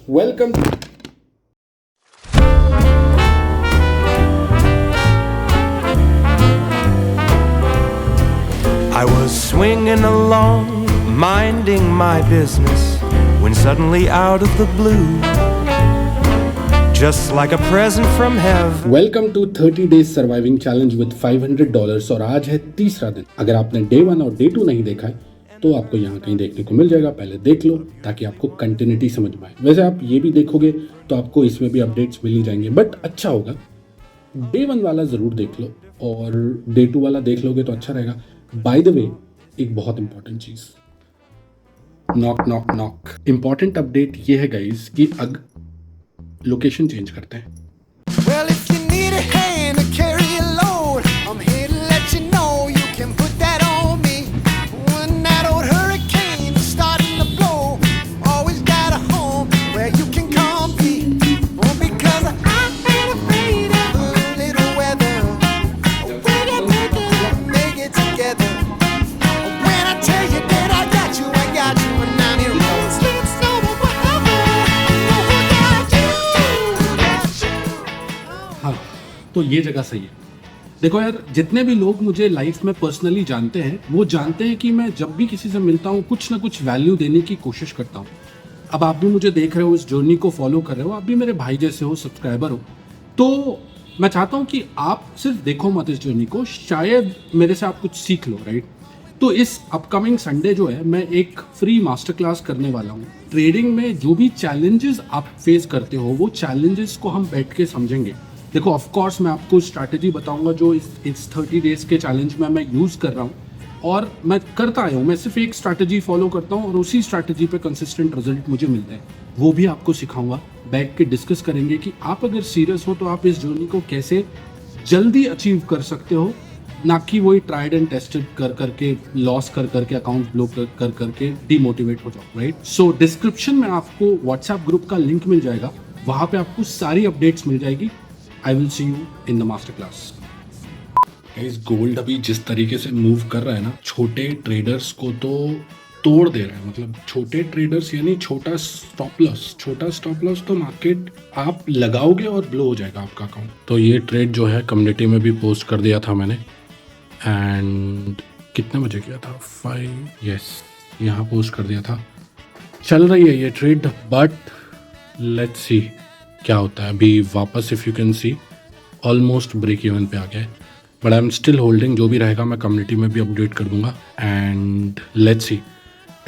Welcome to I was swinging along, minding my business, when suddenly out of the blue, just like a present from heaven. Welcome to 30 days surviving challenge with $500 और आज है तीसरा दिन। अगर आपने day 1 और day 2 नहीं देखा है तो आपको यहाँ कहीं देखने को मिल जाएगा, पहले देख लो ताकि आपको कंटिन्यूटी समझ में आए। वैसे आप ये भी देखोगे तो आपको इसमें भी अपडेट्स मिल ही जाएंगे, बट अच्छा होगा डे 1 वाला ज़रूर देख लो और डे 2 वाला देख लोगे तो अच्छा रहेगा। बाय द वे, एक बहुत इंपॉर्टेंट चीज़, knock knock knock, important update ये है गाइस कि लोकेशन चेंज करते हैं। Well, if you need a hand to carry a load, I'm here to let you know you can put that on me. When that old hurricane is starting to blow, always got a home where you can come be. Oh, because I ain't afraid of a little weather. We can make it together. When I tell you that I got you, and I'm here. Sleep, snow, whatever. हाँ, तो ये जगह सही है। देखो यार, जितने भी लोग मुझे लाइफ में पर्सनली जानते हैं वो जानते हैं कि मैं जब भी किसी से मिलता हूँ कुछ ना कुछ वैल्यू देने की कोशिश करता हूँ। अब आप भी मुझे देख रहे हो, इस जर्नी को फॉलो कर रहे हो, आप भी मेरे भाई जैसे हो, सब्सक्राइबर हो, तो मैं चाहता हूँ कि आप सिर्फ देखो मत इस जर्नी को, शायद मेरे से आप कुछ सीख लो, राइट। तो इस अपकमिंग संडे जो है मैं एक फ्री मास्टर क्लास करने वाला हूँ। ट्रेडिंग में जो भी चैलेंजेस आप फेस करते हो वो चैलेंजेस को हम बैठ के समझेंगे। देखो ऑफ कोर्स मैं आपको स्ट्रैटेजी बताऊंगा जो इस 30 डेज के चैलेंज में मैं यूज़ कर रहा हूँ और मैं करता आया हूँ। मैं सिर्फ एक स्ट्रैटेजी फॉलो करता हूँ और उसी स्ट्रैटेजी पे कंसिस्टेंट रिजल्ट मुझे मिलते हैं, वो भी आपको सिखाऊंगा। बैठ के डिस्कस करेंगे कि आप अगर सीरियस हो तो आप इस जर्नी को कैसे जल्दी अचीव कर सकते हो, ना कि वही ट्राइड एंड टेस्टेड कर करके लॉस कर करके अकाउंट ब्लॉक कर करके डिमोटिवेट हो जाओ, राइट। सो डिस्क्रिप्शन में आपको व्हाट्सएप ग्रुप का लिंक मिल जाएगा, वहाँ पे आपको सारी अपडेट्स मिल जाएगी। आई will see you in the master class. इस गोल्ड अभी जिस तरीके से मूव कर रहा है ना, छोटे ट्रेडर्स को तो तोड़ दे रहा है। मतलब छोटे ट्रेडर्स यानी छोटा स्टॉप लॉस तो मार्केट आप लगाओगे और ब्लो हो जाएगा आपका अकाउंट। तो ये ट्रेड जो है कम्युनिटी में भी पोस्ट कर दिया था मैंने, एंड कितने बजे किया था, 5, यस, यहाँ पोस्ट कर दिया था। चल रही है ये ट्रेड, बट लेट्स सी क्या होता है। अभी वापस if you can see almost break even पे आ गया है, but I am still holding. जो भी रहेगा मैं कम्युनिटी में भी अपडेट कर दूंगा, एंड लेट्स सी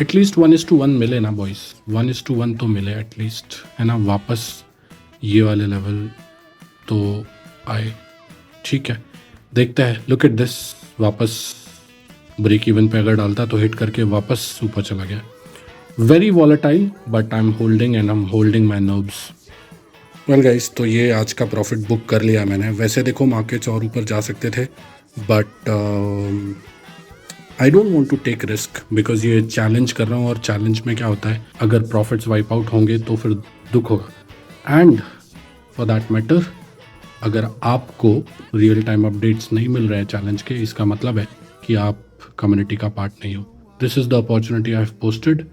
एटलीस्ट 1:1 मिले ना बॉयज़, 1:1 तो मिले एटलीस्ट, है ना। वापस ये वाले लेवल तो आए, ठीक है, देखते हैं। लुक एट दिस, वापस ब्रेक इवन पे अगर डालता तो हिट करके वापस ऊपर चला गया। Very volatile, but I am holding and I am holding my nerves. Well guys, तो ये आज का प्रॉफिट बुक कर लिया मैंने। वैसे देखो मार्केट्स और ऊपर जा सकते थे, but I don't want to take risk because ये चैलेंज कर रहा हूँ, और चैलेंज में क्या होता है, अगर प्रॉफिट्स वाइप आउट होंगे तो फिर दुख होगा। एंड फॉर दैट मैटर, अगर आपको रियल टाइम अपडेट्स नहीं मिल रहे हैं चैलेंज के, इसका मतलब है कि आप कम्युनिटी का पार्ट नहीं हो। This is the opportunity I have posted.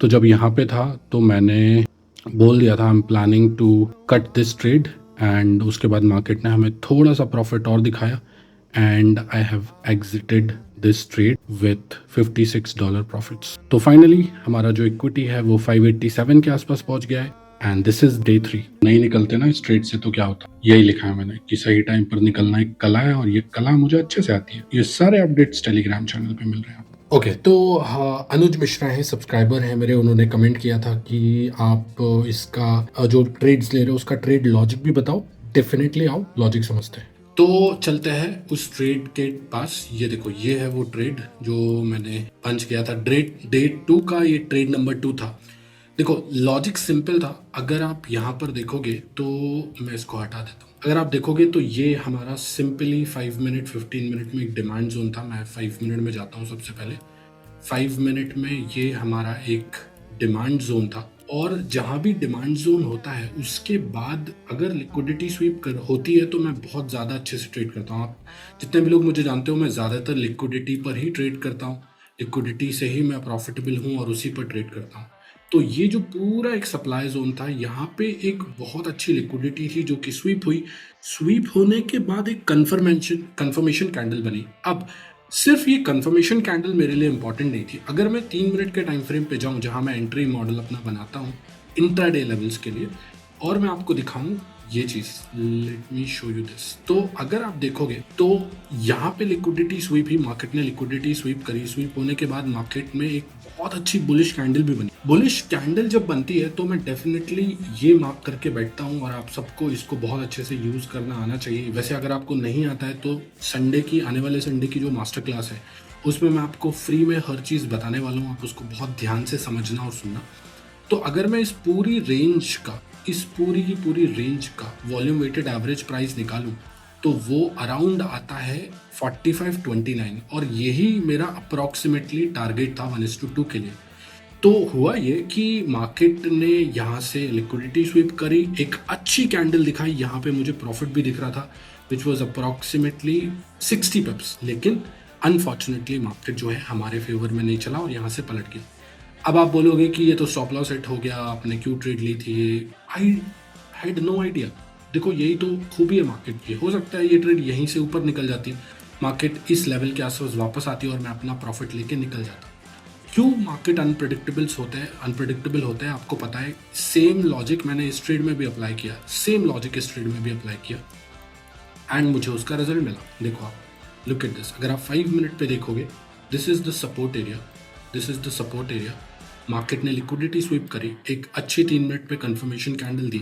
तो जब यहाँ पे था तो मैंने बोल दिया था I am planning to cut this trade, and उसके बाद मार्केट ने हमें थोड़ा सा प्रॉफिट और दिखाया, and I have exerted this trade with $56 profits. तो फाइनली हमारा जो इक्विटी है वो 587 के आसपास पहुंच गया है, एंड दिस इज डे 3। नहीं निकलते ना इस ट्रेड से तो क्या होता, यही लिखा है मैंने कि सही टाइम पर निकलना एक कला है, और ये कला मुझे अच्छे से आती है। ये सारे अपडेट्स टेलीग्राम चैनल पे मिल रहे हैं। ओके, तो हाँ, अनुज मिश्रा है, सब्सक्राइबर है मेरे, उन्होंने कमेंट किया था कि आप इसका जो ट्रेड्स ले रहे हो उसका ट्रेड लॉजिक भी बताओ। डेफिनेटली आओ, लॉजिक समझते हैं। तो चलते हैं उस ट्रेड के पास। ये देखो, ये है वो ट्रेड जो मैंने पंच किया था, डे 2 का ये ट्रेड नंबर 2 था। देखो लॉजिक सिंपल था। अगर आप यहाँ पर देखोगे तो मैं इसको हटा देता हूँ। अगर आप देखोगे तो ये हमारा सिंपली 5 मिनट 15 मिनट में एक डिमांड जोन था। मैं 5 मिनट में जाता हूँ सबसे पहले। 5 मिनट में ये हमारा एक डिमांड जोन था, और जहाँ भी डिमांड जोन होता है उसके बाद अगर लिक्विडिटी स्वीप होती है तो मैं बहुत ज़्यादा अच्छे से ट्रेड करता हूँ। आप जितने भी लोग मुझे जानते हो, मैं ज़्यादातर लिक्विडिटी पर ही ट्रेड करता हूँ। लिक्विडिटी से ही मैं प्रॉफिटेबल हूँ और उसी पर ट्रेड करता हूँ। तो ये जो पूरा एक सप्लाई जोन था, यहाँ पे एक बहुत अच्छी लिक्विडिटी थी जो कि स्वीप हुई। स्वीप होने के बाद एक कंफर्मेशन कैंडल बनी। अब सिर्फ ये कंफर्मेशन कैंडल मेरे लिए इंपॉर्टेंट नहीं थी। अगर मैं 3 मिनट के टाइम फ्रेम पे जाऊं जहां मैं एंट्री मॉडल अपना बनाता हूं इंट्राडे लेवल्स के लिए, और मैं आपको दिखाऊं ये चीज, let me show you this. तो अगर आप देखोगे तो यहाँ पे लिक्विडिटी स्वीप ही, मार्केट ने लिक्विडिटी स्वीप करी। स्वीप होने के बाद मार्केट में एक बहुत अच्छी बुलिश कैंडल भी बनी। बुलिश कैंडल जब बनती है तो मैं डेफिनेटली ये मार्क करके बैठता हूँ, और आप सबको इसको बहुत अच्छे से यूज करना आना चाहिए। वैसे अगर आपको नहीं आता है तो आने वाले संडे की जो मास्टर क्लास है उसमें मैं आपको फ्री में हर चीज बताने वाला हूँ। आप उसको बहुत ध्यान से समझना और सुनना। तो अगर मैं इस पूरी की पूरी रेंज का वॉल्यूम वेटेड एवरेज प्राइस निकालूं तो वो अराउंड आता है 4529, और यही मेरा अप्रॉक्सीमेटली टारगेट था 1:2 के लिए। तो हुआ ये कि मार्केट ने यहाँ से लिक्विडिटी स्वीप करी, एक अच्छी कैंडल दिखाई, यहाँ पे मुझे प्रॉफिट भी दिख रहा था विच वॉज अप्रॉक्सीमेटली 60 पिप्स। लेकिन अनफॉर्चुनेटली मार्केट जो है हमारे फेवर में नहीं चला और यहाँ से पलट गया। अब आप बोलोगे कि ये तो स्टॉप लॉस हिट हो गया, आपने क्यों ट्रेड ली थी? I had no idea. देखो यही तो खूबी है मार्केट की। हो सकता है ये ट्रेड यहीं से ऊपर निकल जाती, मार्केट इस लेवल के आसपास वापस आती और मैं अपना प्रॉफिट लेके निकल जाता। क्यों मार्केट अनप्रेडिक्टेबल होता है आपको पता है। सेम लॉजिक मैंने इस ट्रेड में भी अप्लाई किया, एंड मुझे उसका रिजल्ट मिला। देखो आप, लुक एट दिस। अगर आप 5 मिनट पे देखोगे, this is the support area. Market ने लिक्विडिटी स्वीप करी, एक अच्छी 3 मिनट पे कंफर्मेशन कैंडल दी,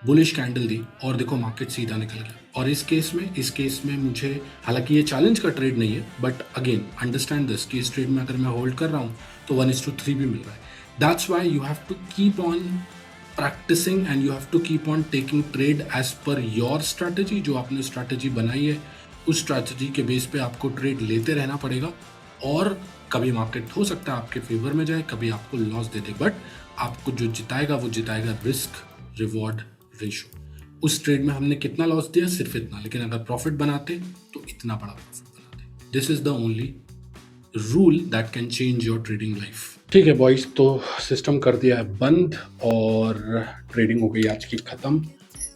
बुलिश कैंडल दी, और देखो मार्केट सीधा निकल गया। और इस केस में मुझे, हालांकि ये चैलेंज का ट्रेड नहीं है, बट अगेन अंडरस्टैंड दिस कि इस ट्रेड में अगर मैं होल्ड कर रहा हूँ तो 1:3 भी मिल रहा है। That's why you have to keep on practising and you have to keep on taking trade as per your strategy. जो आपने स्ट्रैटेजी बनाई है उस स्ट्रैटेजी के बेस पे आपको ट्रेड लेते रहना पड़ेगा। और कभी मार्केट हो सकता है आपके फेवर में जाए, कभी आपको लॉस दे दे, बट आपको जो जिताएगा वो जिताएगा रिस्क रिवॉर्ड रेशो। उस ट्रेड में हमने कितना लॉस दिया? सिर्फ इतना, लेकिन अगर प्रॉफिट बनाते तो इतना बड़ा प्रॉफिट बनाते। This is the only rule that can change your trading life. ठीक है बॉयज, तो सिस्टम कर दिया है बंद और ट्रेडिंग हो गई आज की खत्म।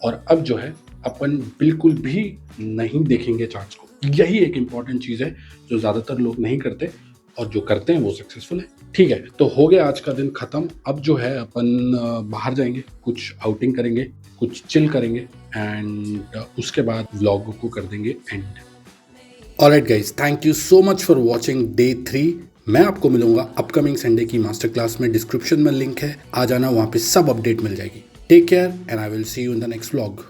और अब जो है अपन बिल्कुल भी नहीं देखेंगे चार्ट्स को। यही एक इंपॉर्टेंट चीज है जो ज्यादातर लोग नहीं करते, और जो करते हैं वो सक्सेसफुल है। ठीक है, तो हो गया आज का दिन खत्म। अब जो है अपन बाहर जाएंगे, कुछ आउटिंग करेंगे, कुछ चिल करेंगे, एंड उसके बाद व्लॉग को कर देंगे end. Alright guys, thank you so much for watching day 3। मैं आपको मिलूंगा अपकमिंग संडे की मास्टर क्लास में। डिस्क्रिप्शन में लिंक है, आ जाना, वहां पे सब अपडेट मिल जाएगी। Take care and I will see you in the next vlog.